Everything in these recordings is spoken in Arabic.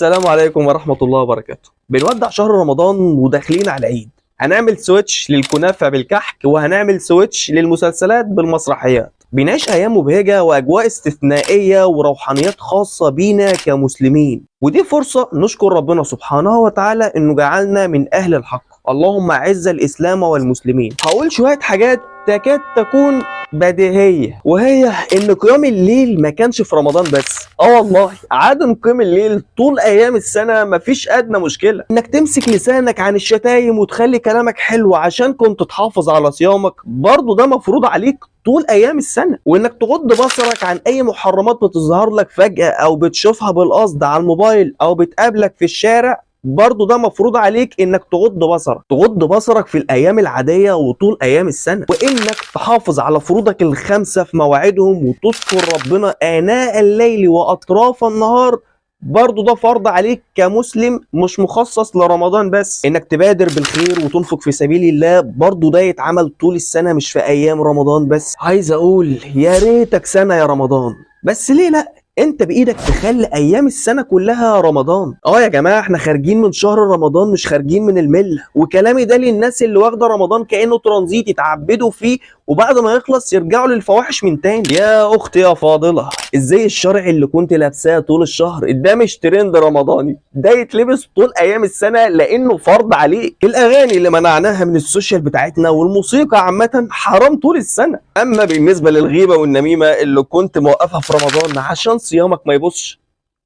السلام عليكم ورحمة الله وبركاته. بنودع شهر رمضان وداخلين على العيد. هنعمل سويتش للكنافة بالكحك وهنعمل سويتش للمسلسلات بالمسرحيات. بنعيش أيام مبهجة وأجواء استثنائية وروحانيات خاصة بينا كمسلمين، ودي فرصة نشكر ربنا سبحانه وتعالى إنه جعلنا من أهل الحق. اللهم أعز الإسلام والمسلمين. هقول شوية حاجات تكاد تكون بديهية، وهي ان قيام الليل ما كانش في رمضان بس. والله عدم قيام الليل طول ايام السنة مفيش ادنى مشكلة. انك تمسك لسانك عن الشتايم وتخلي كلامك حلو عشان كنت تحافظ على صيامك، برضه ده مفروض عليك طول ايام السنة. وانك تغض بصرك عن اي محرمات بتظهر لك فجأة او بتشوفها بالقصد على الموبايل او بتقابلك في الشارع، برضه ده مفروض عليك انك تغض بصرك في الايام العاديه وطول ايام السنه، وانك تحافظ على فروضك الخمسه في مواعيدهم وتذكر ربنا اناء الليل واطراف النهار. برضه ده فرض عليك كمسلم، مش مخصص لرمضان بس. انك تبادر بالخير وتنفق في سبيل الله، برضه ده يتعمل طول السنه مش في ايام رمضان بس. عايز اقول يا ريتك سنه يا رمضان، بس ليه لا؟ انت بايدك تخلي ايام السنه كلها رمضان. يا جماعه احنا خارجين من شهر رمضان، مش خارجين من المله. وكلامي ده للناس اللي واخده رمضان كانه ترانزيت يتعبدوا فيه وبعد ما يخلص يرجعوا للفواحش من تاني. يا اختي يا فاضله، ازاي الشرع اللي كنت لابساه طول الشهر ده مش ترند رمضاني، ده يتلبس طول ايام السنه لانه فرض عليك. الاغاني اللي منعناها من السوشيال بتاعتنا والموسيقى عامه حرام طول السنه. اما بالنسبه للغيبه والنميمه اللي كنت موقفها في رمضان عشان صيامك ما يبصش،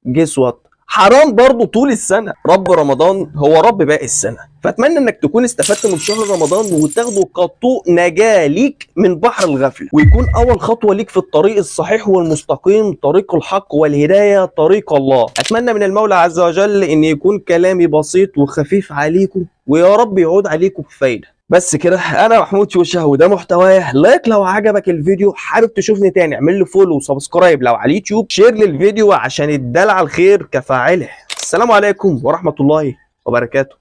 جيس وات، حرام برضه طول السنه. رب رمضان هو رب باقي السنه. فاتمنى انك تكون استفدت من شهر رمضان وتاخده كطوق نجاه ليك من بحر الغفله، ويكون اول خطوه ليك في الطريق الصحيح والمستقيم، طريق الحق والهدايه، طريق الله. اتمنى من المولى عز وجل ان يكون كلامي بسيط وخفيف عليكم، ويا رب يعود عليكم بفايده. بس كده، انا محمود شوشه وده محتوايا. لايك لو عجبك الفيديو، حابب تشوفني تاني اعمل لي فولو وسبسكرايب لو على اليوتيوب، شير للفيديو عشان الدال على الخير كفاعله. السلام عليكم ورحمه الله وبركاته.